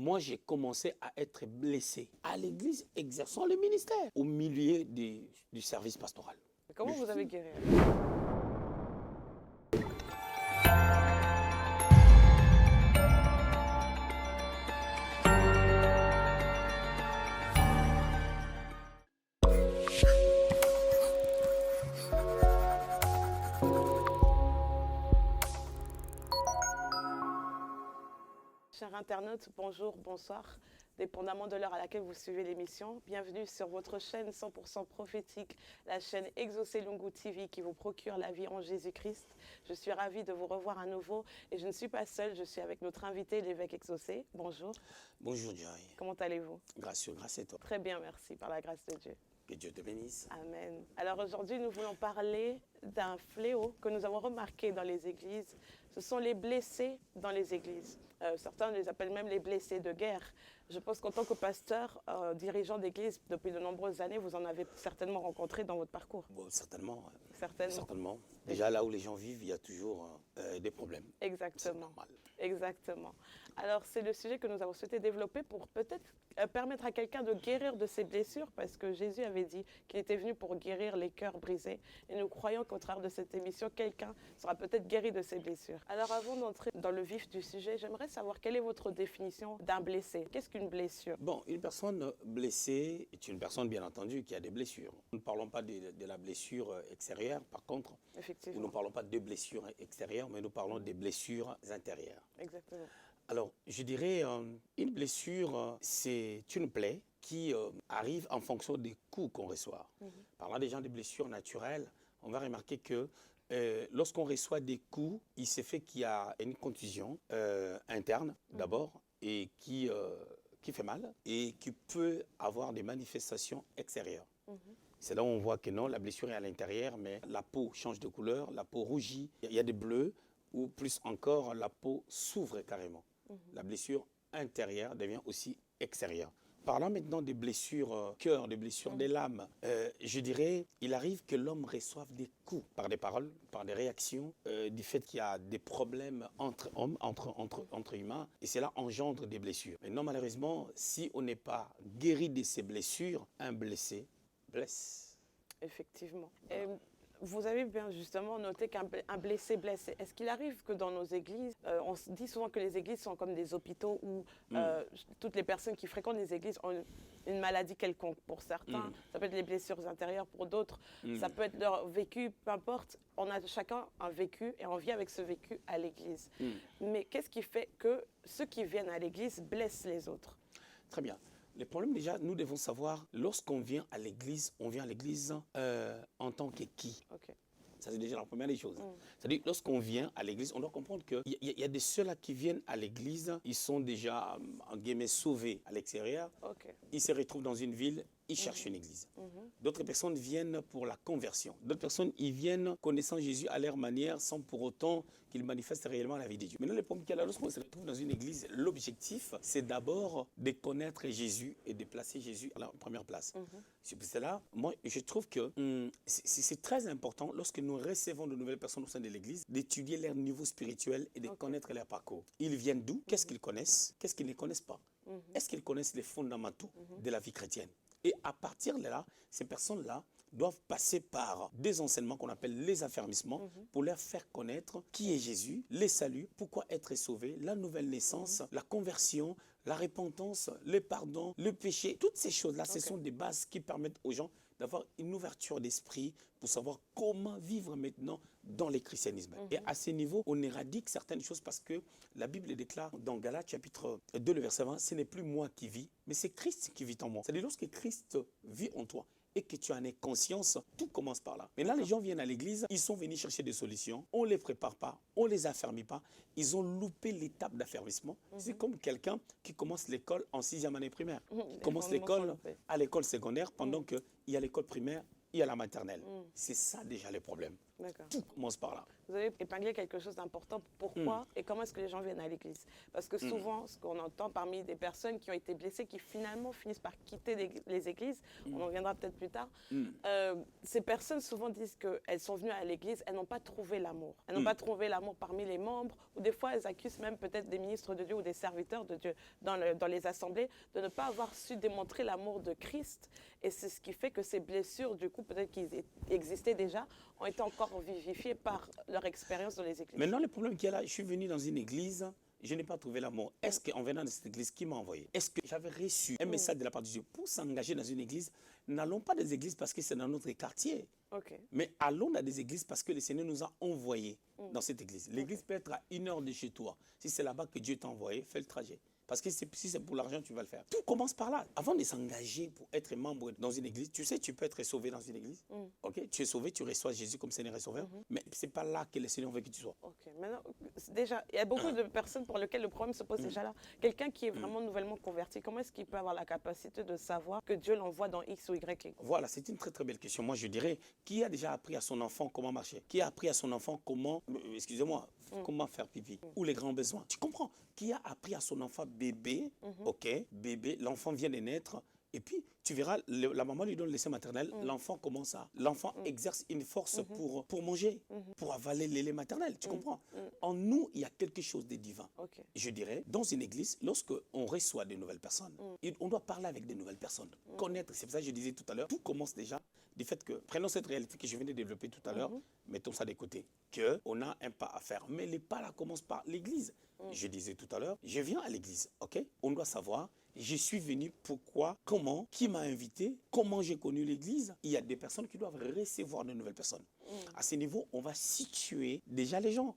moi, j'ai commencé à être blessé à l'église exerçant le ministère, au milieu du service pastoral. Comment vous avez guéri? Chers internautes, bonjour, bonsoir, dépendamment de l'heure à laquelle vous suivez l'émission. Bienvenue sur votre chaîne 100% prophétique, la chaîne Exaucé Lungu TV qui vous procure la vie en Jésus-Christ. Je suis ravie de vous revoir à nouveau et je ne suis pas seule, je suis avec notre invité, l'évêque Exaucé. Bonjour. Bonjour, Joy. Comment allez-vous? Gracieux, grâce à toi. Très bien, merci, par la grâce de Dieu. Que Dieu te bénisse. Amen. Alors aujourd'hui, nous voulons parler d'un fléau que nous avons remarqué dans les églises. Ce sont les blessés dans les églises. Certains les appellent même les blessés de guerre. Je pense qu'en tant que pasteur, dirigeant d'église depuis de nombreuses années, vous en avez certainement rencontré dans votre parcours. Bon, certainement. Certainement. Déjà, là où les gens vivent, il y a toujours des problèmes. Exactement. C'est normal. Exactement. Alors, c'est le sujet que nous avons souhaité développer pour peut-être permettre à quelqu'un de guérir de ses blessures, parce que Jésus avait dit qu'il était venu pour guérir les cœurs brisés. Et nous croyons qu'au travers de cette émission, quelqu'un sera peut-être guéri de ses blessures. Alors, avant d'entrer dans le vif du sujet, j'aimerais savoir quelle est votre définition d'un blessé. Qu'est-ce qu'une blessure? Bon, une personne blessée est une personne, bien entendu, qui a des blessures. Nous ne parlons pas de la blessure extérieure, par contre. Effectivement. Nous ne parlons pas de blessures extérieures, mais nous parlons des blessures intérieures. Exactement. Alors, je dirais, une blessure, c'est une plaie qui arrive en fonction des coups qu'on reçoit. Parlant des gens des blessures naturelles, on va remarquer que lorsqu'on reçoit des coups, il se fait qu'il y a une contusion interne d'abord et qui fait mal et qui peut avoir des manifestations extérieures. C'est là où on voit que non, la blessure est à l'intérieur, mais la peau change de couleur, la peau rougit, il y a des bleus, ou plus encore, la peau s'ouvre carrément. La blessure intérieure devient aussi extérieure. Parlant maintenant des blessures cœur, des blessures des lames, je dirais, il arrive que l'homme reçoive des coups par des paroles, par des réactions, du fait qu'il y a des problèmes entre hommes, entre humains, et cela engendre des blessures. Mais non, malheureusement, si on n'est pas guéri de ces blessures, un blessé blesse. Effectivement. Et vous avez bien justement noté qu'un blessé blessé. Est-ce qu'il arrive que dans nos églises, on se dit souvent que les églises sont comme des hôpitaux où toutes les personnes qui fréquentent les églises ont une maladie quelconque. Pour certains, ça peut être les blessures intérieures, pour d'autres, ça peut être leur vécu, peu importe. On a chacun un vécu et on vit avec ce vécu à l'église. Mais qu'est-ce qui fait que ceux qui viennent à l'église blessent les autres? Très bien. Le problème déjà, nous devons savoir, lorsqu'on vient à l'église, on vient à l'église en tant que qui? Ça, c'est déjà la première des choses. C'est-à-dire, lorsqu'on vient à l'église, on doit comprendre qu'il y a de ceux-là qui viennent à l'église, ils sont déjà, en guillemets, sauvés à l'extérieur. Ils se retrouvent dans une ville, ils cherchent une église. D'autres personnes viennent pour la conversion. D'autres personnes, ils viennent connaissant Jésus à leur manière, sans pour autant qu'ils manifestent réellement la vie de Dieu. Maintenant, le problème qu'il y a là, lorsqu'on se retrouve dans une église, l'objectif, c'est d'abord de connaître Jésus et de placer Jésus à la première place. C'est pour cela, moi, je trouve que c'est très important, lorsque nous recevons de nouvelles personnes au sein de l'église, d'étudier leur niveau spirituel et de connaître leur parcours. Ils viennent d'où? Qu'est-ce qu'ils connaissent? Qu'est-ce qu'ils ne connaissent pas? Est-ce qu'ils connaissent les fondamentaux de la vie chrétienne? Et à partir de là, ces personnes-là doivent passer par des enseignements qu'on appelle les affermissements pour leur faire connaître qui est Jésus, les saluts, pourquoi être sauvé, la nouvelle naissance, la conversion, la repentance, le pardon, le péché. Toutes ces choses-là, ce sont des bases qui permettent aux gens d'avoir une ouverture d'esprit pour savoir comment vivre maintenant dans le christianisme. Et à ce niveau, on éradique certaines choses parce que la Bible déclare dans Galates chapitre 2, le verset 20, ce n'est plus moi qui vis, mais c'est Christ qui vit en moi. C'est-à-dire lorsque Christ vit en toi et que tu en aies conscience, tout commence par là. Mais là, les gens viennent à l'église, ils sont venus chercher des solutions, on ne les prépare pas, on ne les affermit pas, ils ont loupé l'étape d'affermissement. C'est comme quelqu'un qui commence l'école en 6e année primaire, qui commence l'école à l'école secondaire pendant qu'il y a l'école primaire, il y a la maternelle. C'est ça déjà le problème. Tout commence par là. Vous avez épinglé quelque chose d'important. Pourquoi et comment est-ce que les gens viennent à l'église? Parce que souvent, ce qu'on entend parmi des personnes qui ont été blessées, qui finalement finissent par quitter les églises, on en reviendra peut-être plus tard, ces personnes souvent disent qu'elles sont venues à l'église, elles n'ont pas trouvé l'amour. Elles n'ont pas trouvé l'amour parmi les membres, ou des fois elles accusent même peut-être des ministres de Dieu ou des serviteurs de Dieu dans les assemblées de ne pas avoir su démontrer l'amour de Christ. Et c'est ce qui fait que ces blessures, du coup, peut-être qu'ils existaient déjà, ont été encore vivifiées par leur expérience dans les églises. Maintenant, le problème qu'il y a là, je suis venu dans une église, je n'ai pas trouvé l'amour. Est-ce qu'en venant dans cette église, qui m'a envoyé? Est-ce que j'avais reçu un message de la part de Dieu pour s'engager dans une église? N'allons pas dans des églises parce que c'est dans notre quartier. Mais allons dans des églises parce que le Seigneur nous a envoyés dans cette église. L'église peut être à 1 heure de chez toi. Si c'est là-bas que Dieu t'a envoyé, fais le trajet. Parce que si c'est pour l'argent, tu vas le faire. Tout commence par là. Avant de s'engager pour être membre dans une église, tu sais, tu peux être sauvé dans une église. Ok, tu es sauvé, tu reçois Jésus comme Seigneur et Sauveur. Mais ce n'est pas là que le Seigneur veut que tu sois. Maintenant, déjà, il y a beaucoup de personnes pour lesquelles le problème se pose déjà là. Quelqu'un qui est vraiment nouvellement converti, comment est-ce qu'il peut avoir la capacité de savoir que Dieu l'envoie dans X ou Y? Voilà, c'est une très très belle question. Moi, je dirais, qui a déjà appris à son enfant comment marcher? Qui a appris à son enfant comment, excusez-moi, comment faire pipi? Ou les grands besoins? Tu comprends? Qui a appris à son enfant bébé, ok, bébé, l'enfant vient de naître, et puis tu verras, la maman lui donne le sein maternel, l'enfant commence à, l'enfant exerce une force pour manger, pour avaler le lait maternel, tu comprends? En nous, il y a quelque chose de divin. Je dirais, dans une église, lorsqu'on reçoit de nouvelles personnes, on doit parler avec de nouvelles personnes, connaître, c'est pour ça que je disais tout à l'heure, tout commence déjà du fait que, prenons cette réalité que je viens de développer tout à l'heure, mettons ça de côté, qu'on a un pas à faire. Mais les pas là commencent par l'église. Je disais tout à l'heure, je viens à l'église, ok? On doit savoir, je suis venu, pourquoi, comment, qui m'a invité, comment j'ai connu l'église. Il y a des personnes qui doivent recevoir de nouvelles personnes. À ce niveau, on va situer déjà les gens.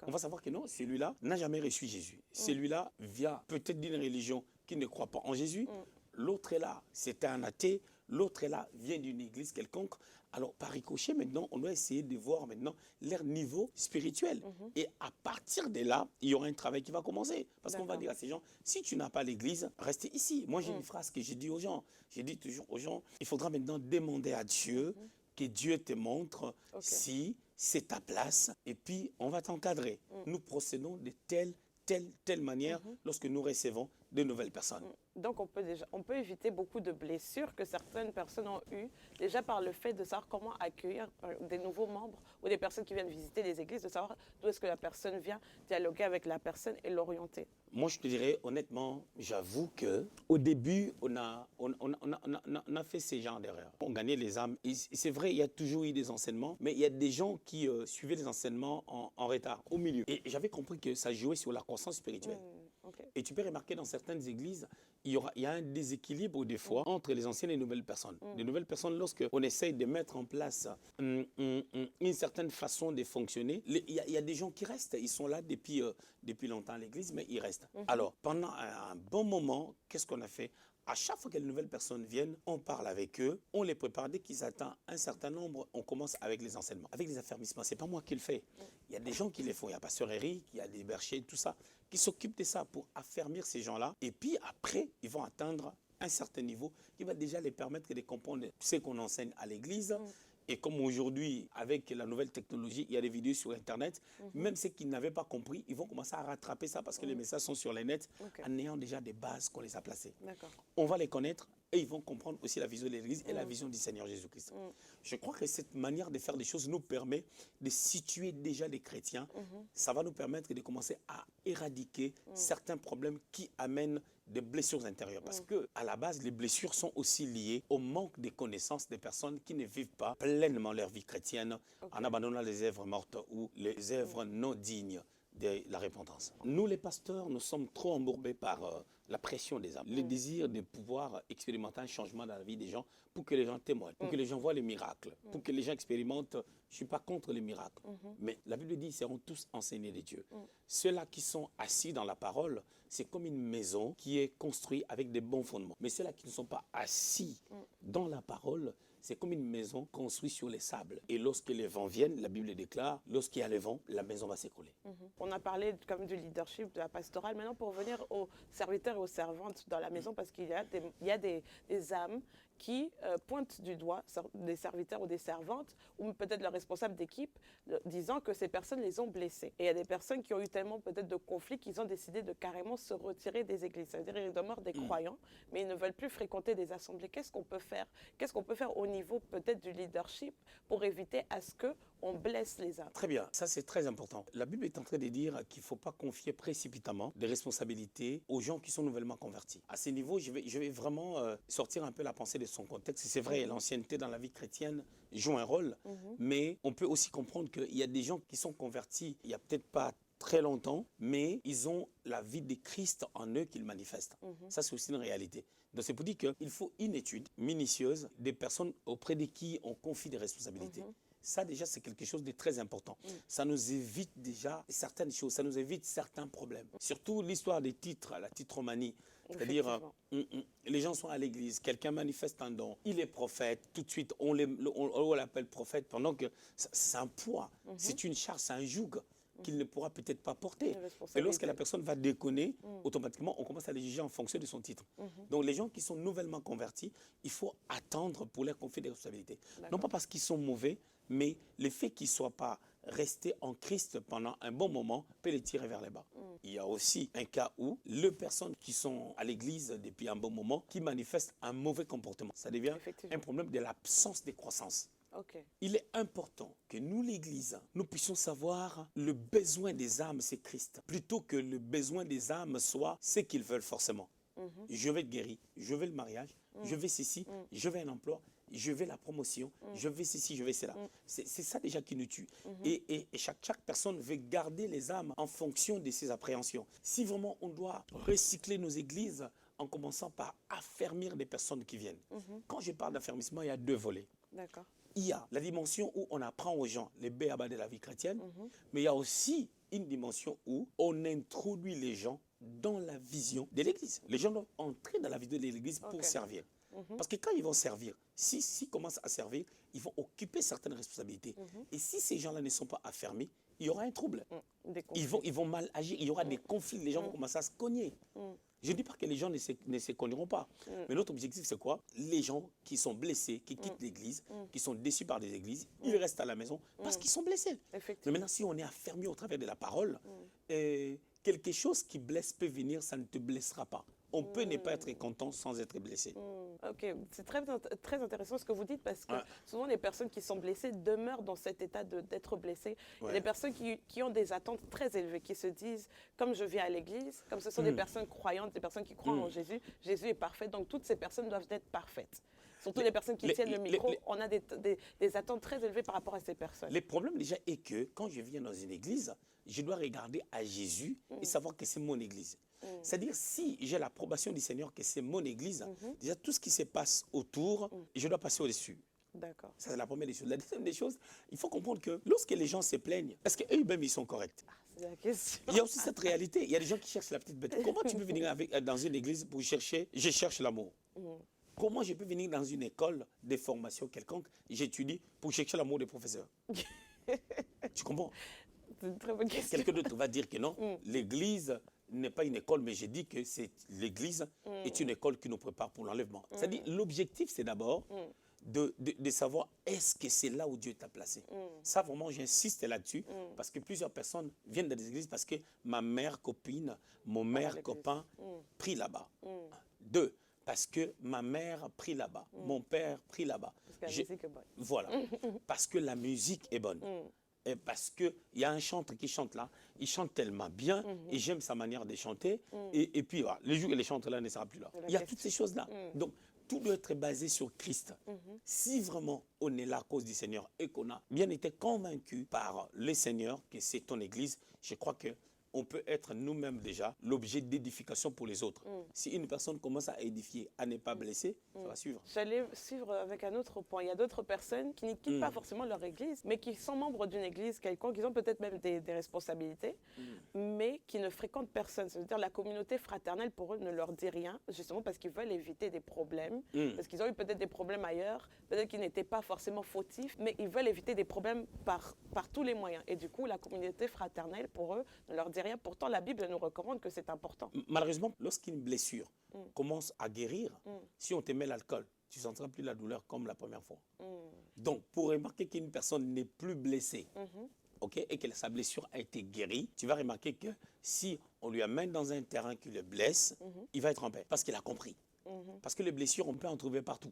On va savoir que non, celui-là n'a jamais reçu Jésus. Celui-là vient peut-être d'une religion qui ne croit pas en Jésus. L'autre est là, c'est un athée. L'autre est là, vient d'une église quelconque. Alors, par ricochet, maintenant, on doit essayer de voir maintenant leur niveau spirituel. Et à partir de là, il y aura un travail qui va commencer. Parce qu'on va dire à ces gens, si tu n'as pas l'église, restez ici. Moi, j'ai une phrase que j'ai dit aux gens. J'ai dit toujours aux gens, il faudra maintenant demander à Dieu que Dieu te montre si c'est ta place. Et puis, on va t'encadrer. Nous procédons de telle manière lorsque nous recevons de nouvelles personnes. Donc, on peut éviter beaucoup de blessures que certaines personnes ont eues, déjà par le fait de savoir comment accueillir des nouveaux membres ou des personnes qui viennent visiter les églises, de savoir d'où est-ce que la personne vient, dialoguer avec la personne et l'orienter. Moi, je te dirais, honnêtement, j'avoue qu'au début, on a fait ces genres d'erreurs. On gagnait les âmes. C'est vrai, il y a toujours eu des enseignements, mais il y a des gens qui suivaient les enseignements en retard, au milieu. Et j'avais compris que ça jouait sur la croissance spirituelle. Et tu peux remarquer dans certaines églises, il y a un déséquilibre des fois entre les anciennes et les nouvelles personnes. Les nouvelles personnes, lorsqu'on essaye de mettre en place une certaine façon de fonctionner, il y a des gens qui restent. Ils sont là depuis longtemps à l'église, mais ils restent. Alors, pendant un bon moment, qu'est-ce qu'on a fait? À chaque fois que les nouvelles personnes viennent, on parle avec eux, on les prépare. Dès qu'ils atteignent un certain nombre, on commence avec les enseignements, avec les affermissements. Ce n'est pas moi qui le fais. Il y a des gens qui le font. Il y a Pasteur Eric, il y a des berchers, tout ça, qui s'occupent de ça pour affermir ces gens-là. Et puis après, ils vont atteindre un certain niveau qui va déjà les permettre de comprendre ce qu'on enseigne à l'église. Et comme aujourd'hui, avec la nouvelle technologie, il y a des vidéos sur Internet, même ceux qui n'avaient pas compris, ils vont commencer à rattraper ça parce que les messages sont sur les nets en ayant déjà des bases qu'on les a placées. On va les connaître et ils vont comprendre aussi la vision de l'Église et la vision du Seigneur Jésus-Christ. Je crois que cette manière de faire des choses nous permet de situer déjà les chrétiens. Ça va nous permettre de commencer à éradiquer certains problèmes qui amènent des blessures intérieures. Parce que à la base, les blessures sont aussi liées au manque de connaissances des personnes qui ne vivent pas pleinement leur vie chrétienne en abandonnant les œuvres mortes ou les œuvres non dignes de la repentance. Nous, les pasteurs, nous sommes trop embourbés par la pression des âmes, le désir de pouvoir expérimenter un changement dans la vie des gens pour que les gens témoignent, pour que les gens voient les miracles, pour que les gens expérimentent. Je ne suis pas contre les miracles, mais la Bible dit, ils seront tous enseignés de Dieu. Ceux-là qui sont assis dans la parole, c'est comme une maison qui est construite avec des bons fondements. Mais ceux-là qui ne sont pas assis dans la parole, c'est comme une maison construite sur les sables. Et lorsque les vents viennent, la Bible déclare, lorsqu'il y a le vent, la maison va s'écrouler. On a parlé comme du leadership, de la pastorale. Maintenant, pour revenir aux serviteurs et aux servantes dans la maison, parce qu'il y a des âmes qui pointent du doigt des serviteurs ou des servantes, ou peut-être leurs responsables d'équipe, disant que ces personnes les ont blessés. Et il y a des personnes qui ont eu tellement peut-être de conflits qu'ils ont décidé de carrément se retirer des églises. C'est-à-dire ils demeurent des croyants, mais ils ne veulent plus fréquenter des assemblées. Qu'est-ce qu'on peut faire? Qu'est-ce qu'on peut faire au niveau peut-être du leadership pour éviter à ce qu'on blesse les âmes? Très bien, ça c'est très important. La Bible est en train de dire qu'il ne faut pas confier précipitamment des responsabilités aux gens qui sont nouvellement convertis. À ce niveau, je vais vraiment sortir un peu la pensée de son contexte. C'est vrai, l'ancienneté dans la vie chrétienne joue un rôle, mais on peut aussi comprendre qu'il y a des gens qui sont convertis il n'y a peut-être pas très longtemps, mais ils ont la vie de Christ en eux qu'ils manifestent. Ça, c'est aussi une réalité. Donc, c'est pour dire qu'il faut une étude minutieuse des personnes auprès de qui on confie des responsabilités. Ça, déjà, c'est quelque chose de très important. Ça nous évite déjà certaines choses, ça nous évite certains problèmes. Surtout l'histoire des titres, la titromanie. C'est-à-dire, les gens sont à l'église, quelqu'un manifeste un don, il est prophète, tout de suite, on l'appelle prophète, pendant que c'est un poids, c'est une charge, c'est un joug qu'il ne pourra peut-être pas porter. Et lorsque la personne va déconner, automatiquement, on commence à les juger en fonction de son titre. Donc, les gens qui sont nouvellement convertis, il faut attendre pour leur confier des responsabilités. Non pas parce qu'ils sont mauvais, mais le fait qu'ils ne soient pas restés en Christ pendant un bon moment peut les tirer vers les bas. Il y a aussi un cas où les personnes qui sont à l'église depuis un bon moment, qui manifestent un mauvais comportement. Ça devient un problème de l'absence de croissance. Il est important que nous, l'Église, nous puissions savoir le besoin des âmes, c'est Christ, plutôt que le besoin des âmes soit ce qu'ils veulent forcément. Je veux être guéri, je veux le mariage, je veux ceci, je veux un emploi, je veux la promotion, je veux ceci, je veux cela. C'est ça déjà qui nous tue. Et chaque personne veut garder les âmes en fonction de ses appréhensions. Si vraiment on doit recycler nos églises en commençant par affermir les personnes qui viennent. Quand je parle d'affermissement, il y a deux volets. D'accord. Il y a la dimension où on apprend aux gens les b.a.-ba de la vie chrétienne, mais il y a aussi une dimension où on introduit les gens dans la vision de l'Église. Les gens doivent entrer dans la vision de l'Église pour servir. Parce que quand ils vont servir, s'ils commencent à servir, ils vont occuper certaines responsabilités. Et si ces gens-là ne sont pas affermis, il y aura un trouble. Ils vont mal agir, il y aura des conflits, les gens vont commencer à se cogner. Je ne dis pas que les gens ne se cogneront pas. Mais notre objectif, c'est quoi? Les gens qui sont blessés, qui quittent l'église, qui sont déçus par des églises, ils restent à la maison parce qu'ils sont blessés. Mais maintenant, si on est affermi au travers de la parole, quelque chose qui blesse peut venir, ça ne te blessera pas. On peut ne pas être content sans être blessé. Ok, c'est très intéressant ce que vous dites parce que souvent les personnes qui sont blessées demeurent dans cet état d'être blessées. Il y a des personnes qui ont des attentes très élevées, qui se disent, comme je viens à l'église, comme ce sont des personnes croyantes, des personnes qui croient en Jésus, Jésus est parfait, donc toutes ces personnes doivent être parfaites. Surtout les personnes qui tiennent le micro, on a des attentes très élevées par rapport à ces personnes. Le problème déjà est que quand je viens dans une église, je dois regarder à Jésus et savoir que c'est mon église. C'est-à-dire, si j'ai l'approbation du Seigneur que c'est mon église, déjà tout ce qui se passe autour, je dois passer au-dessus. D'accord. Ça, c'est la première des choses. La deuxième des choses, il faut comprendre que lorsque les gens se plaignent, est-ce qu'eux-mêmes, ils sont corrects? C'est la question. Il y a aussi cette réalité. Il y a des gens qui cherchent la petite bête. Comment tu peux venir dans une église pour chercher, je cherche l'amour? Comment je peux venir dans une école de formation quelconque, j'étudie pour chercher l'amour des professeurs? Tu comprends? C'est une très bonne question. Quelqu'un d'autre va dire que non, l'église n'est pas une école, mais j'ai dit que l'église est une école qui nous prépare pour l'enlèvement. C'est-à-dire, l'objectif, c'est d'abord de savoir est-ce que c'est là où Dieu t'a placé. Ça, vraiment, j'insiste là-dessus, parce que plusieurs personnes viennent dans des églises parce que ma mère copine, mon mère copain prie là-bas. 2, parce que ma mère prie là-bas, mon père prie là-bas. Parce que la musique est bonne. Voilà, parce que la musique est bonne. Et parce qu'il y a un chanteur qui chante là, il chante tellement bien et j'aime sa manière de chanter. Et puis, voilà, le jour où les chanteurs là ne sera plus là. Il y a toutes ces choses-là. Donc, tout doit être basé sur Christ. Si vraiment on est là à cause du Seigneur et qu'on a bien été convaincu par le Seigneur que c'est ton église, je crois que on peut être nous-mêmes déjà l'objet d'édification pour les autres. Si une personne commence à édifier, à ne pas blesser, ça va suivre. J'allais suivre avec un autre point. Il y a d'autres personnes qui ne quittent pas forcément leur église, mais qui sont membres d'une église quelconque, ils ont peut-être même des responsabilités, mais qui ne fréquentent personne. C'est-à-dire la communauté fraternelle, pour eux, ne leur dit rien, justement parce qu'ils veulent éviter des problèmes, parce qu'ils ont eu peut-être des problèmes ailleurs, peut-être qu'ils n'étaient pas forcément fautifs, mais ils veulent éviter des problèmes par tous les moyens. Et du coup, la communauté fraternelle, pour eux, ne leur dit rien. Pourtant, la Bible nous recommande que c'est important. Malheureusement, lorsqu'une blessure commence à guérir, si on te met l'alcool, tu ne sentiras plus la douleur comme la première fois. Donc, pour remarquer qu'une personne n'est plus blessée, et que sa blessure a été guérie, tu vas remarquer que si on lui amène dans un terrain qui le blesse, il va être en paix parce qu'il a compris. Parce que les blessures, on peut en trouver partout.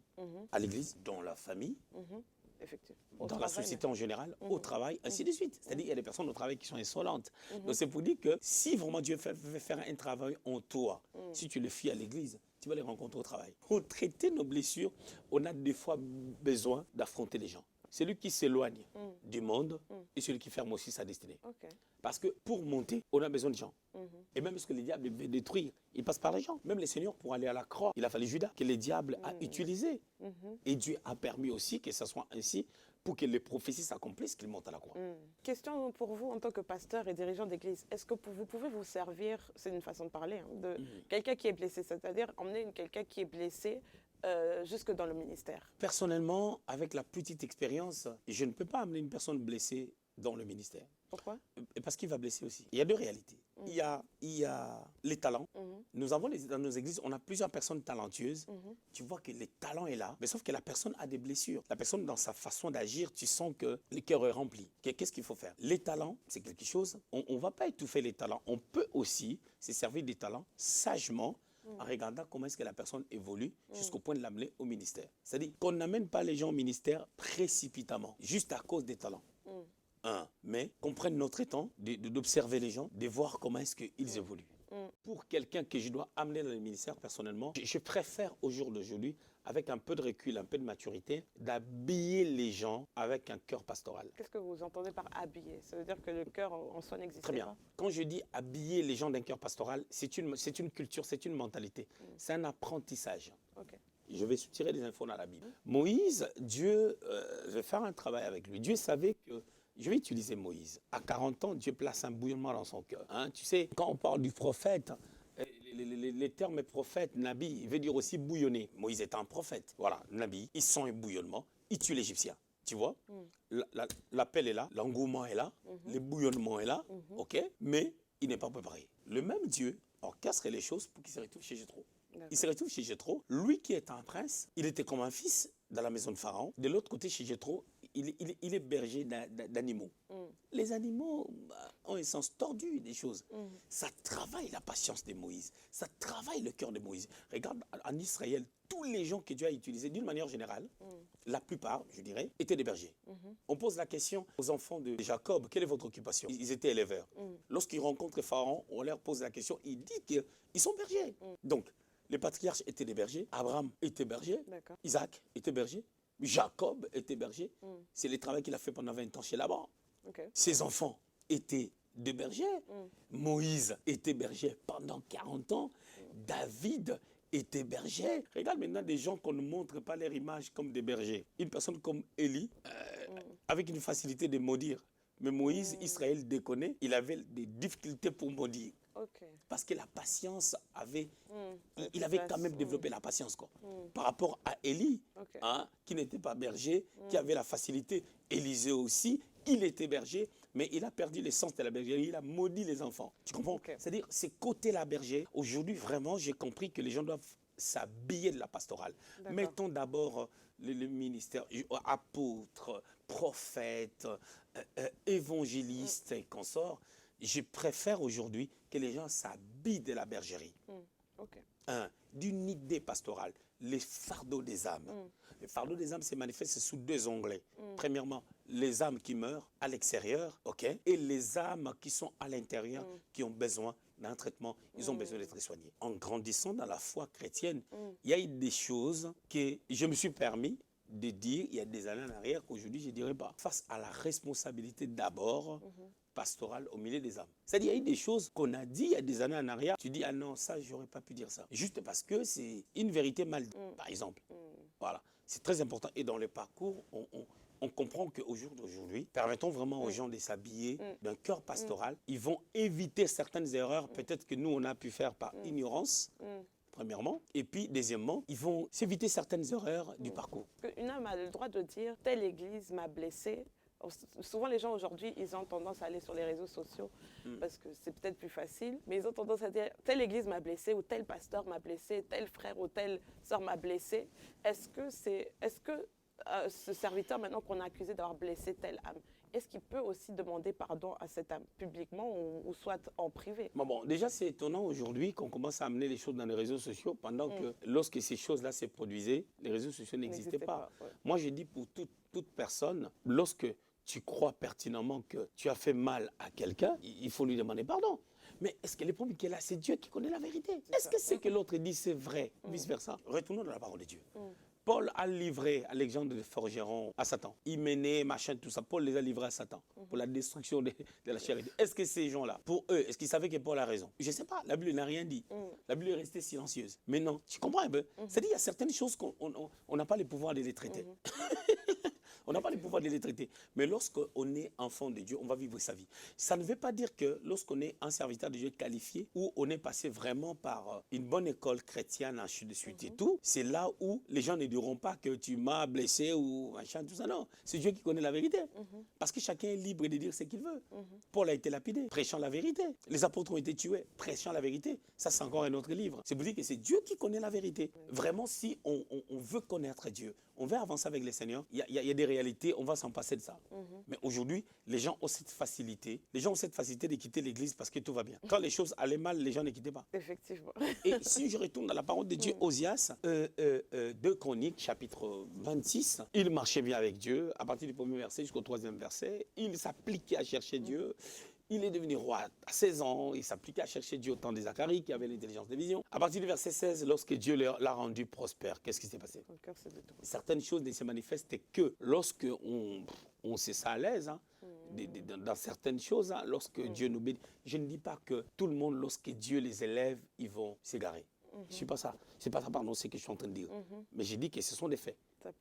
À l'église, dans la famille, dans la société en général, au travail, ainsi de suite. C'est-à-dire qu'il y a des personnes au travail qui sont insolentes. Donc c'est pour dire que si vraiment Dieu veut faire un travail en toi, si tu le fuis à l'église, tu vas les rencontrer au travail. Pour traiter nos blessures, on a des fois besoin d'affronter les gens. Celui qui s'éloigne du monde et celui qui ferme aussi sa destinée. Parce que pour monter, on a besoin de gens. Et même ce que le diable veut détruire, il passe par les gens. Même les seigneurs, pour aller à la croix, il a fallu Judas, que le diable a utilisé. Et Dieu a permis aussi que ce soit ainsi pour que les prophéties s'accomplissent, qu'il monte à la croix. Question pour vous, en tant que pasteur et dirigeant d'église, est-ce que vous pouvez vous servir, c'est une façon de parler, de quelqu'un qui est blessé, c'est-à-dire emmener quelqu'un qui est blessé jusque dans le ministère? Personnellement, avec la petite expérience, je ne peux pas amener une personne blessée dans le ministère. Pourquoi? Parce qu'il va blesser aussi. Il y a deux réalités. Il y a les talents. Nous avons dans nos églises, on a plusieurs personnes talentueuses. Tu vois que le talent est là, mais sauf que la personne a des blessures. La personne, dans sa façon d'agir, tu sens que le cœur est rempli. Qu'est-ce qu'il faut faire? Les talents, c'est quelque chose, on ne va pas étouffer les talents. On peut aussi se servir des talents sagement, en regardant comment est-ce que la personne évolue jusqu'au point de l'amener au ministère. C'est-à-dire qu'on n'amène pas les gens au ministère précipitamment, juste à cause des talents. Mais qu'on prenne notre temps d'observer les gens, de voir comment est-ce qu'ils évoluent. Pour quelqu'un que je dois amener dans le ministère, personnellement, je préfère au jour d'aujourd'hui, avec un peu de recul, un peu de maturité, d'habiller les gens avec un cœur pastoral. Qu'est-ce que vous entendez par habiller? Ça veut dire que le cœur en soi n'existe pas? Très bien. Quand je dis habiller les gens d'un cœur pastoral, c'est une culture, c'est une mentalité. C'est un apprentissage. Je vais tirer des infos dans la Bible. Moïse, Dieu veut faire un travail avec lui. Dieu savait que... Je vais utiliser Moïse. À 40 ans, Dieu place un bouillonnement dans son cœur. Tu sais, quand on parle du prophète, les termes prophète, nabi, il veut dire aussi bouillonner. Moïse est un prophète. Voilà, nabi, il sent un bouillonnement, il tue l'Égyptien. Tu vois, l'appel est là, l'engouement est là, le bouillonnement est là, mais il n'est pas préparé. Le même Dieu orchestre les choses pour qu'il se retrouve chez Jéthro. Il se retrouve chez Jéthro. Lui qui est un prince, il était comme un fils dans la maison de Pharaon. De l'autre côté, chez Jéthro, il est berger d'animaux. Les animaux ont un sens tordu des choses. Ça travaille la patience de Moïse. Ça travaille le cœur de Moïse. Regarde, en Israël, tous les gens que Dieu a utilisés, d'une manière générale, la plupart, je dirais, étaient des bergers. On pose la question aux enfants de Jacob, quelle est votre occupation? Ils étaient éleveurs. Lorsqu'ils rencontrent Pharaon, on leur pose la question, ils disent qu'ils sont bergers. Donc, les patriarches étaient des bergers. Abraham était berger. Isaac était berger. Jacob était berger. C'est le travail qu'il a fait pendant 20 ans chez Laban. Ses enfants étaient des bergers. Moïse était berger pendant 40 ans. David était berger. Regarde maintenant des gens qu'on ne montre pas leur image comme des bergers. Une personne comme Élie, avec une facilité de maudire. Mais Moïse, Israël déconnait, il avait des difficultés pour maudire. Parce que la patience avait... il avait quand même développé la patience, quoi. Par rapport à Élie, qui n'était pas berger, qui avait la facilité. Élisée aussi, il était berger, mais il a perdu l'essence de la bergerie, il a maudit les enfants. Tu comprends? C'est-à-dire, c'est côté la berger. Aujourd'hui, vraiment, j'ai compris que les gens doivent s'habiller de la pastorale. Mettons d'abord le ministère, apôtre, prophète, évangéliste et consorts. Je préfère aujourd'hui que les gens s'habillent de la bergerie. D'une idée pastorale, les fardeaux des âmes. Le fardeau des âmes se manifeste sous deux onglets. Premièrement, les âmes qui meurent à l'extérieur, et les âmes qui sont à l'intérieur, qui ont besoin d'un traitement, ils ont besoin d'être soignés. En grandissant dans la foi chrétienne, il y a eu des choses que je me suis permis de dire, il y a des années en arrière qu'aujourd'hui, je ne dirais pas. Face à la responsabilité d'abord pastorale au milieu des âmes. C'est-à-dire, il y a eu des choses qu'on a dit il y a des années en arrière. Tu dis, ah non, ça, j'aurais pas pu dire ça. Juste parce que c'est une vérité mal dite, par exemple. Voilà. C'est très important. Et dans le parcours, on comprend qu'au jour d'aujourd'hui, permettons vraiment aux gens de s'habiller d'un cœur pastoral. Ils vont éviter certaines erreurs, peut-être que nous, on a pu faire par ignorance. Premièrement. Et puis, deuxièmement, ils vont s'éviter certaines erreurs du parcours. Une âme a le droit de dire « telle église m'a blessé ». Souvent, les gens aujourd'hui, ils ont tendance à aller sur les réseaux sociaux parce que c'est peut-être plus facile, mais ils ont tendance à dire « telle église m'a blessé » ou « tel pasteur m'a blessé »,« tel frère ou telle sœur m'a blessé ». Est-ce que ce serviteur, maintenant qu'on a accusé d'avoir blessé telle âme, est-ce qu'il peut aussi demander pardon à cette âme publiquement ou soit en privé? Bon, déjà, c'est étonnant aujourd'hui qu'on commence à amener les choses dans les réseaux sociaux pendant que lorsque ces choses-là se produisaient, les réseaux sociaux n'existaient pas. Ouais. Moi, je dis pour toute personne, lorsque tu crois pertinemment que tu as fait mal à quelqu'un, il faut lui demander pardon. Mais est-ce que le problème qui est là, c'est Dieu qui connaît la vérité? Est-ce que ce que l'autre dit, c'est vrai? Vice-versa. Retournons dans la parole de Dieu. Paul a livré Alexandre de Forgeron à Satan. Hyménée, machin, tout ça. Paul les a livrés à Satan pour la destruction de la charité. Est-ce que ces gens-là, pour eux, est-ce qu'ils savaient que Paul a raison? Je ne sais pas. La Bible n'a rien dit. La Bible est restée silencieuse. Mais non, tu comprends un peu? C'est-à-dire qu'il y a certaines choses qu'on n'a pas le pouvoir de les traiter. On n'a pas le pouvoir de les traiter. Mais lorsqu'on est enfant de Dieu, on va vivre sa vie. Ça ne veut pas dire que lorsqu'on est un serviteur de Dieu qualifié, ou on est passé vraiment par une bonne école chrétienne, ainsi de suite et tout, c'est là où les gens ne diront pas que tu m'as blessé ou machin, tout ça. Non, c'est Dieu qui connaît la vérité. Parce que chacun est libre de dire ce qu'il veut. Paul a été lapidé, prêchant la vérité. Les apôtres ont été tués, prêchant la vérité. Ça, c'est encore un autre livre. C'est pour dire que c'est Dieu qui connaît la vérité. Vraiment, si on veut connaître Dieu, on veut avancer avec le Seigneur, il y a des réalités, on va s'en passer de ça. Mais aujourd'hui, les gens ont cette facilité. Les gens ont cette facilité de quitter l'église parce que tout va bien. Quand les choses allaient mal, les gens ne quittaient pas. Effectivement. Et si je retourne dans la parole de Dieu, Osias, 2 Chroniques, chapitre 26, il marchait bien avec Dieu, à partir du premier verset jusqu'au troisième verset. Il s'appliquait à chercher Dieu. Il est devenu roi à 16 ans. Il s'appliquait à chercher Dieu au temps de Zacharie, qui avait l'intelligence des visions. À partir du verset 16, lorsque Dieu l'a rendu prospère, qu'est-ce qui s'est passé? Certaines choses ne se manifestent que lorsque on se sent à l'aise, hein, dans certaines choses, hein, lorsque Dieu nous bénit. Je ne dis pas que tout le monde, lorsque Dieu les élève, ils vont s'égarer. Je ne suis pas ça. Ce n'est pas ça, pardon, ce que je suis en train de dire. Mais j'ai dit que ce sont des faits.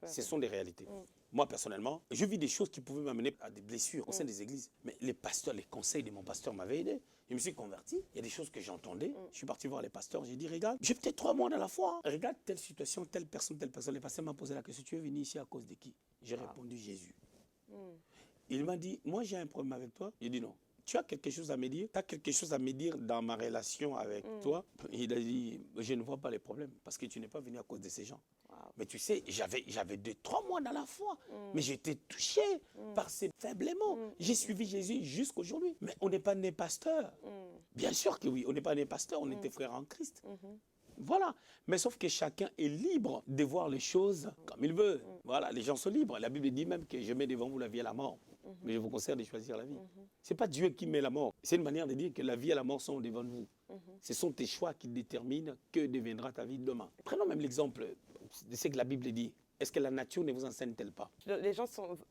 Ce sont des réalités. Moi, personnellement, je vis des choses qui pouvaient m'amener à des blessures au sein des églises. Mais les pasteurs, les conseils de mon pasteur m'avaient aidé. Je me suis converti. Il y a des choses que j'entendais. Je suis parti voir les pasteurs. J'ai dit, regarde, j'ai peut-être 3 mois dans la foi. Regarde telle situation, telle personne, telle personne. Le pasteur m'a posé la question, tu es venu ici à cause de qui? J'ai répondu, Jésus. Il m'a dit, moi j'ai un problème avec toi. J'ai dit non. Tu as quelque chose à me dire? Tu as quelque chose à me dire dans ma relation avec toi? Il a dit, je ne vois pas les problèmes parce que tu n'es pas venu à cause de ces gens. Mais tu sais, j'avais 2-3 mois dans la foi, mais j'étais touché par ces faiblements. J'ai suivi Jésus jusqu'aujourd'hui. Mais on n'est pas né pasteur. Bien sûr que oui, on n'est pas né pasteur, on était frères en Christ. Voilà. Mais sauf que chacun est libre de voir les choses comme il veut. Voilà, les gens sont libres. La Bible dit même que je mets devant vous la vie et la mort. Mais je vous conseille de choisir la vie. Ce n'est pas Dieu qui met la mort. C'est une manière de dire que la vie et la mort sont devant vous. Ce sont tes choix qui déterminent que deviendra ta vie demain. Prenons même l'exemple de ce que la Bible dit. Est-ce que la nature ne vous enseigne-t-elle pas? Les gens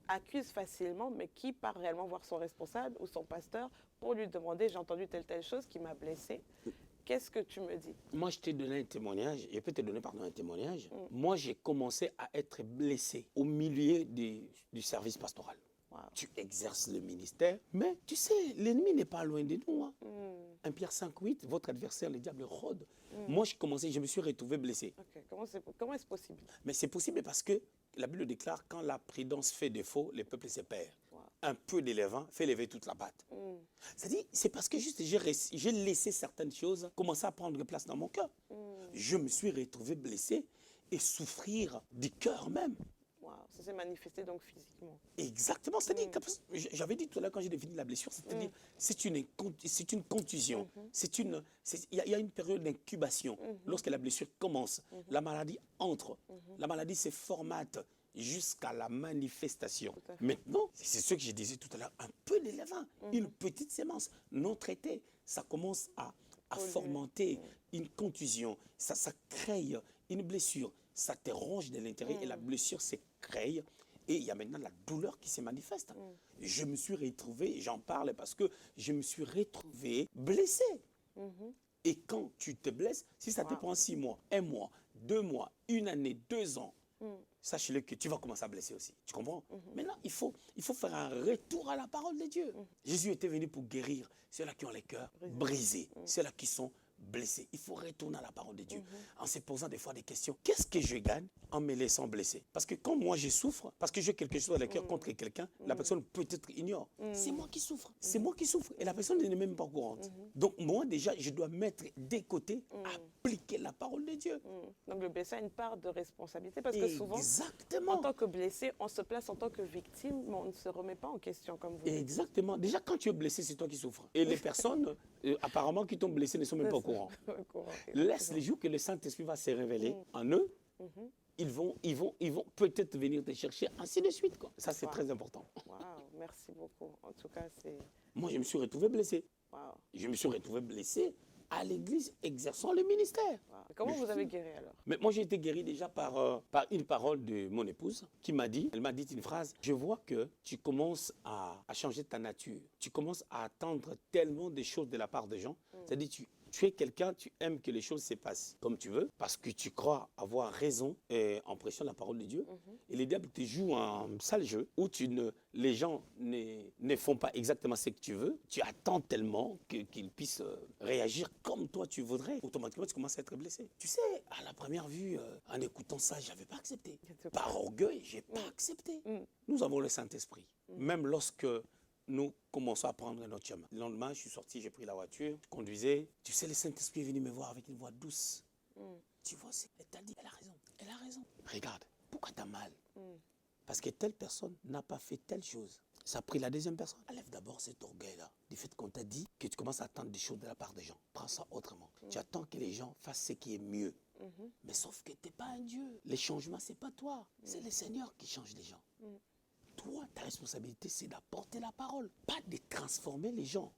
accusent facilement, mais qui part réellement voir son responsable ou son pasteur pour lui demander, j'ai entendu telle chose qui m'a blessé. Qu'est-ce que tu me dis? Moi, je t'ai donné un témoignage. Je peux te donner un témoignage. Moi, j'ai commencé à être blessé au milieu du service pastoral. Wow. Tu exerces le ministère, mais tu sais, l'ennemi n'est pas loin de nous. Hein. 1 Pierre 5,8, votre adversaire, le diable, rôde. Moi, je me suis retrouvé blessé. Okay. Comment est-ce possible? Mais c'est possible parce que la Bible déclare, quand la prudence fait défaut, les peuples se perdent. Wow. Un peu de levain fait lever toute la pâte. C'est-à-dire, c'est parce que juste j'ai laissé certaines choses commencer à prendre place dans mon cœur. Je me suis retrouvé blessé et souffrir du cœur même. Wow. Ça s'est manifesté donc physiquement. Exactement. C'est-à-dire, j'avais dit tout à l'heure quand j'ai défini la blessure, c'est-à-dire, c'est une contusion. Il y a une période d'incubation. Lorsque la blessure commence, la maladie entre. La maladie se formate jusqu'à la manifestation. Maintenant, c'est ce que je disais tout à l'heure, un peu de levain, une petite sémence non traitée, ça commence à fomenter une contusion, ça crée une blessure, ça te ronge de l'intérieur et la blessure se crée. Et il y a maintenant la douleur qui se manifeste. Je me suis retrouvé, j'en parle parce que je me suis retrouvé blessé. Et quand tu te blesses, si ça te prend 6 mois, 1 mois, 2 mois, 1 année, 2 ans, sache-le que tu vas commencer à blesser aussi. Tu comprends? Maintenant, il faut faire un retour à la parole de Dieu. Jésus était venu pour guérir ceux-là qui ont les cœurs brisés, ceux-là qui sont blessés. Il faut retourner à la parole de Dieu en se posant des fois des questions. Qu'est-ce que je gagne en me laissant blesser? Parce que quand moi je souffre, parce que j'ai quelque chose dans le cœur contre quelqu'un, la personne peut-être ignore. C'est moi qui souffre. C'est moi qui souffre. Et la personne n'est même pas au courant. Donc moi déjà, je dois mettre des côtés, appliquer la parole de Dieu. Donc le blessé a une part de responsabilité parce que souvent, en tant que blessé, on se place en tant que victime, mais on ne se remet pas en question comme vous. Exactement. Déjà quand tu es blessé, c'est toi qui souffres. Et les personnes apparemment qui t'ont blessé ne sont même pas au courant. Laisse les jours que le Saint-Esprit va se révéler en eux. Ils vont peut-être venir te chercher, ainsi de suite, quoi. Ça, c'est très important. Wow, merci beaucoup. En tout cas, c'est... Moi, je me suis retrouvé blessé. Je me suis retrouvé blessé à l'église exerçant le ministère. Comment vous avez guéri alors? Mais moi, j'ai été guéri déjà par une parole de mon épouse qui m'a dit, elle m'a dit une phrase, je vois que tu commences à changer ta nature. Tu commences à attendre tellement des choses de la part des gens. C'est-à-dire, tu es quelqu'un, tu aimes que les choses se passent comme tu veux, parce que tu crois avoir raison en prêchant la parole de Dieu. Et le diable te joue un sale jeu où les gens ne font pas exactement ce que tu veux. Tu attends tellement qu'ils puissent réagir comme toi tu voudrais. Automatiquement, tu commences à être blessé. Tu sais, à la première vue, en écoutant ça, je n'avais pas accepté. Par orgueil, je n'ai pas accepté. Nous avons le Saint-Esprit. Même lorsque nous commençons à prendre notre chemin. Le lendemain, je suis sorti, j'ai pris la voiture, je conduisais. Tu sais, le Saint-Esprit est venu me voir avec une voix douce. Tu vois, elle t'a dit, elle a raison, elle a raison. Regarde, pourquoi tu as mal? Parce que telle personne n'a pas fait telle chose. Ça a pris la deuxième personne. Enlève d'abord cet orgueil-là, du fait qu'on t'a dit que tu commences à attendre des choses de la part des gens. Prends ça autrement. Tu attends que les gens fassent ce qui est mieux. Mais sauf que tu n'es pas un Dieu. Les changements, ce n'est pas toi. C'est le Seigneur qui change les gens. Toi, ta responsabilité, c'est d'apporter la parole, pas de transformer les gens.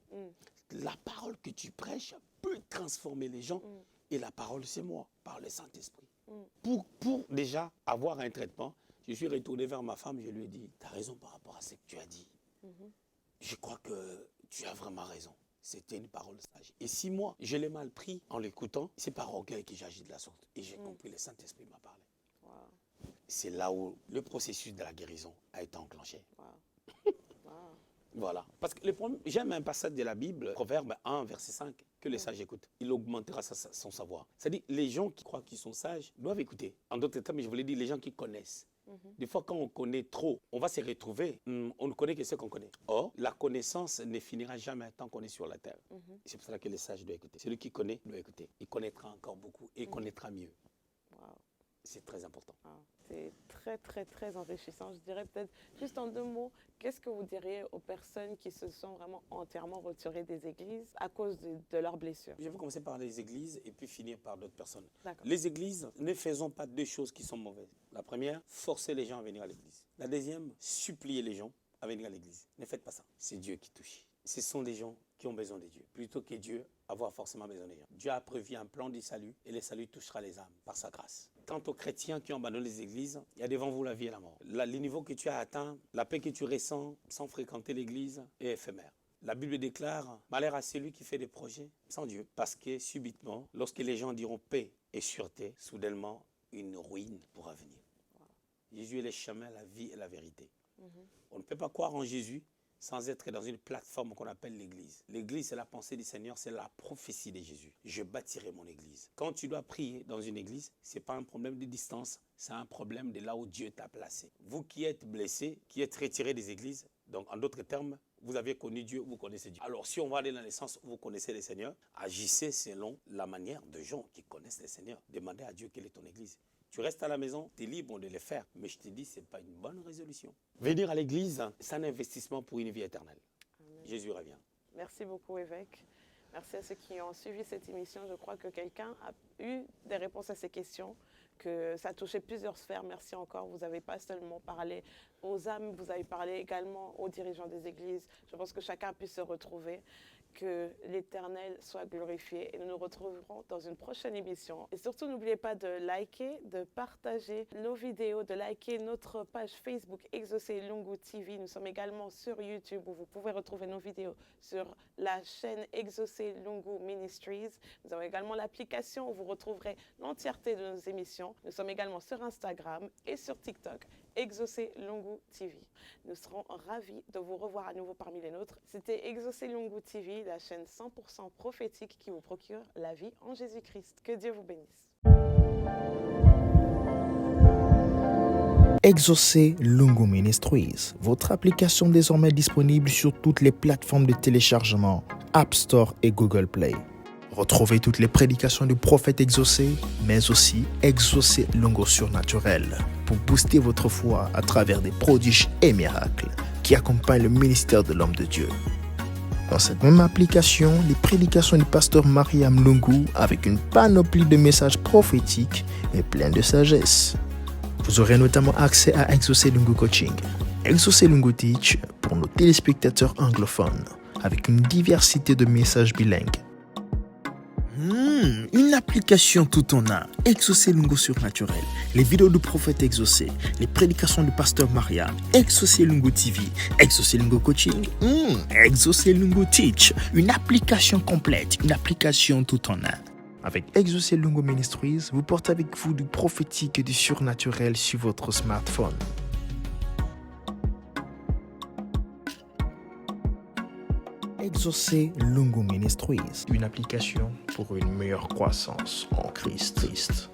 La parole que tu prêches peut transformer les gens. Et la parole, c'est moi, par le Saint-Esprit. Pour déjà avoir un traitement, je suis retourné vers ma femme, je lui ai dit, tu as raison par rapport à ce que tu as dit. Je crois que tu as vraiment raison. C'était une parole sage. Et si moi, je l'ai mal pris en l'écoutant, c'est par orgueil que j'agis de la sorte. Et j'ai compris, le Saint-Esprit m'a parlé. C'est là où le processus de la guérison a été enclenché. Voilà. Parce que le problème, j'aime un passage de la Bible, Proverbe 1, verset 5, que les sages écoutent. Il augmentera son savoir. C'est-à-dire, les gens qui croient qu'ils sont sages doivent écouter. En d'autres termes, je voulais dire les gens qui connaissent. Des fois, quand on connaît trop, on va se retrouver, on ne connaît que ce qu'on connaît. Or, la connaissance ne finira jamais tant qu'on est sur la terre. C'est pour cela que les sages doivent écouter. Celui qui connaît doit écouter. Il connaîtra encore beaucoup et il connaîtra mieux. C'est très important. C'est très, très, très enrichissant. Je dirais peut-être, juste en 2 mots, qu'est-ce que vous diriez aux personnes qui se sont vraiment entièrement retirées des églises à cause de leurs blessures? Je vais commencer par les églises et puis finir par d'autres personnes. D'accord. Les églises, ne faisons pas 2 choses qui sont mauvaises. La première, forcer les gens à venir à l'église. La deuxième, supplier les gens à venir à l'église. Ne faites pas ça. C'est Dieu qui touche. Ce sont des gens qui ont besoin de Dieu, plutôt que Dieu avoir forcément besoin des gens. Dieu a prévu un plan du salut et le salut touchera les âmes par sa grâce. Quant aux chrétiens qui ont abandonné les églises, il y a devant vous la vie et la mort. Le niveau que tu as atteint, la paix que tu ressens sans fréquenter l'église est éphémère. La Bible déclare, malheur à celui qui fait des projets sans Dieu. Parce que subitement, lorsque les gens diront paix et sûreté, soudainement, une ruine pourra venir. Jésus est le chemin, la vie et la vérité. On ne peut pas croire en Jésus sans être dans une plateforme qu'on appelle l'église. L'église, c'est la pensée du Seigneur, c'est la prophétie de Jésus. Je bâtirai mon église. Quand tu dois prier dans une église, ce n'est pas un problème de distance, c'est un problème de là où Dieu t'a placé. Vous qui êtes blessés, qui êtes retirés des églises, donc en d'autres termes, vous avez connu Dieu, vous connaissez Dieu. Alors si on va aller dans le sens où vous connaissez le Seigneur, agissez selon la manière de gens qui connaissent le Seigneur. Demandez à Dieu quelle est ton église. Tu restes à la maison, tu es libre de le faire. Mais je te dis, ce n'est pas une bonne résolution. Venir à l'église, c'est un investissement pour une vie éternelle. Amen. Jésus revient. Merci beaucoup, évêque. Merci à ceux qui ont suivi cette émission. Je crois que quelqu'un a eu des réponses à ces questions, que ça a touché plusieurs sphères. Merci encore. Vous n'avez pas seulement parlé aux âmes, vous avez parlé également aux dirigeants des églises. Je pense que chacun a pu se retrouver. Que l'Éternel soit glorifié et nous nous retrouverons dans une prochaine émission. Et surtout, n'oubliez pas de liker, de partager nos vidéos, de liker notre page Facebook Exaucé Lungu TV. Nous sommes également sur YouTube où vous pouvez retrouver nos vidéos sur la chaîne Exaucé Lungu Ministries. Nous avons également l'application où vous retrouverez l'entièreté de nos émissions. Nous sommes également sur Instagram et sur TikTok, Exaucé Lungu TV. Nous serons ravis de vous revoir à nouveau parmi les nôtres. C'était Exaucé Lungu TV, la chaîne 100% prophétique qui vous procure la vie en Jésus-Christ. Que Dieu vous bénisse. Exaucé Lungu Ministries, votre application désormais disponible sur toutes les plateformes de téléchargement, App Store et Google Play. Retrouvez toutes les prédications du prophète Exaucé, mais aussi Exaucé Lungu Surnaturel, pour booster votre foi à travers des prodiges et miracles qui accompagnent le ministère de l'homme de Dieu. Dans cette même application, les prédications du pasteur Mariam Lungu avec une panoplie de messages prophétiques et pleins de sagesse. Vous aurez notamment accès à Exaucé Lungu Coaching, Exaucé Lungu Teach pour nos téléspectateurs anglophones, avec une diversité de messages bilingues. Une application tout en un, Exaucé Lungu Surnaturel, les vidéos du prophète Exaucé, les prédications du pasteur Maria, Exaucé Lungu TV, Exaucé Lungu Coaching, Exaucé Lungu Teach, une application complète, une application tout en un. Avec Exaucé Lungu Ministries, vous portez avec vous du prophétique et du surnaturel sur votre smartphone. Exaucé Lungu Ministries, une application pour une meilleure croissance en Christ.